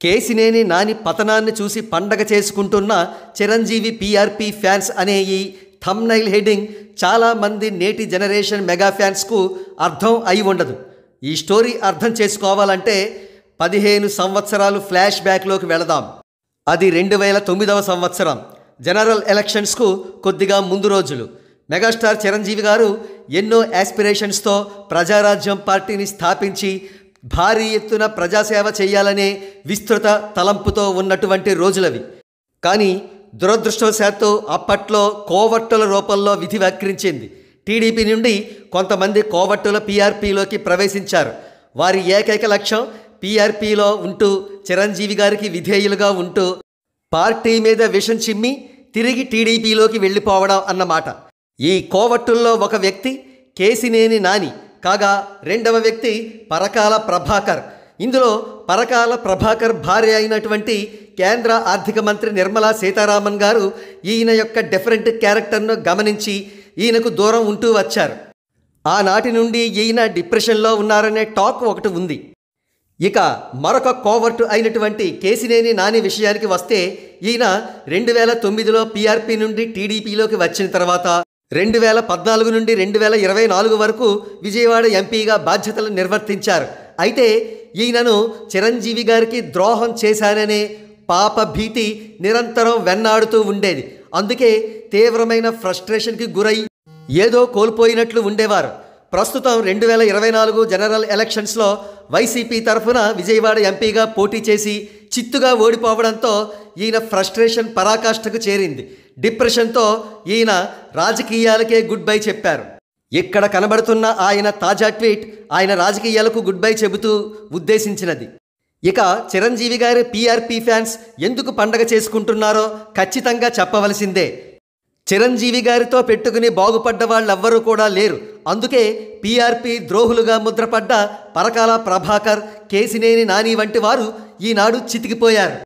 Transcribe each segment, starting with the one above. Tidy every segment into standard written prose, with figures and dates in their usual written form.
కేసినేని నాని పతనాన్ని చూసి పండగ చేసుకుంటున్న చిరంజీవి పీఆర్పీ ఫ్యాన్స్ అనే ఈ థంబ్నైల్ హెడ్డింగ్ చాలామంది నేటి జనరేషన్ మెగా ఫ్యాన్స్కు అర్థం అయి ఉండదు. ఈ స్టోరీ అర్థం చేసుకోవాలంటే 15 సంవత్సరాలు ఫ్లాష్ బ్యాక్లోకి వెళదాం. అది 2009 సంవత్సరం. జనరల్ ఎలక్షన్స్కు కొద్దిగా ముందు రోజులు. మెగాస్టార్ చిరంజీవి గారు ఎన్నో యాస్పిరేషన్స్తో ప్రజారాజ్యం పార్టీని స్థాపించి భారీ ఎత్తున ప్రజాసేవ చేయాలనే విస్తృత తలంపుతో ఉన్నటువంటి రోజులవి. కానీ దురదృష్టవశాత్తు అప్పట్లో కోవట్టుల రూపంలో విధి వక్రించింది. టీడీపీ నుండి కొంతమంది కోవట్టుల పీఆర్పీలోకి ప్రవేశించారు. వారి ఏకైక లక్ష్యం పీఆర్పీలో ఉంటూ చిరంజీవి గారికి విధేయులుగా ఉంటూ పార్టీ మీద విషం చిమ్మి తిరిగి టీడీపీలోకి వెళ్ళిపోవడం అన్నమాట. ఈ కోవట్టుల్లో ఒక వ్యక్తి కేసినేని నాని కాగా రెండవ వ్యక్తి పరకాల ప్రభాకర్. ఇందులో పరకాల ప్రభాకర్ భార్య అయినటువంటి కేంద్ర ఆర్థిక మంత్రి నిర్మలా సీతారామన్ గారు ఈయన యొక్క డిఫరెంట్ క్యారెక్టర్ను గమనించి ఈయనకు దూరం ఉంటూ వచ్చారు. ఆనాటి నుండి ఈయన డిప్రెషన్లో ఉన్నారనే టాక్ ఒకటి ఉంది. ఇక మరొక కోవర్టు అయినటువంటి కేసినేని నాని విషయానికి వస్తే ఈయన 2009లో పీఆర్పీ నుండి టీడీపీలోకి వచ్చిన తర్వాత 2014 నుండి 2024 వరకు విజయవాడ ఎంపీగా బాధ్యతలు నిర్వర్తించారు. అయితే ఈయనను చిరంజీవి గారికి ద్రోహం చేశాననే పాప భీతి నిరంతరం వెన్నాడుతూ ఉండేది. అందుకే తీవ్రమైన ఫ్రస్ట్రేషన్కి గురై ఏదో కోల్పోయినట్లు ఉండేవారు. ప్రస్తుతం 2024 జనరల్ ఎలక్షన్స్లో వైసీపీ తరఫున విజయవాడ ఎంపీగా పోటీ చేసి చిత్తుగా ఓడిపోవడంతో ఈయన ఫ్రస్ట్రేషన్ పరాకాష్ఠకు చేరింది. డిప్రెషన్తో ఈయన రాజకీయాలకే గుడ్ బై చెప్పారు. ఇక్కడ కనబడుతున్న ఆయన తాజా ట్వీట్ ఆయన రాజకీయాలకు గుడ్ బై చెబుతూ ఉద్దేశించినది. ఇక చిరంజీవి గారి పీఆర్పీ ఫ్యాన్స్ ఎందుకు పండగ చేసుకుంటున్నారో ఖచ్చితంగా చెప్పవలసిందే. చిరంజీవి గారితో పెట్టుకుని బాగుపడ్డ వాళ్ళెవ్వరూ కూడా లేరు. అందుకే పీఆర్పీ ద్రోహులుగా ముద్రపడ్డ పరకాల ప్రభాకర్, కేసినేని నాని వంటి వారు ఈనాడు చితికిపోయారు.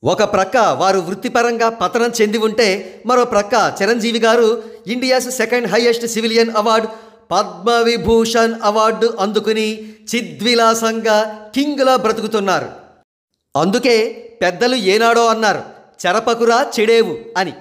ఒక ప్రక్క వారు వృత్తిపరంగా పతనం చెంది ఉంటే మరో ప్రక్క చిరంజీవి గారు India's second highest civilian award Padma Vibhushan award అందుకుని చిద్విలాసంగా కింగ్లా బ్రతుకుతున్నారు. అందుకే పెద్దలు ఏనాడో అన్నారు, చెరపకురా చెడేవు అని.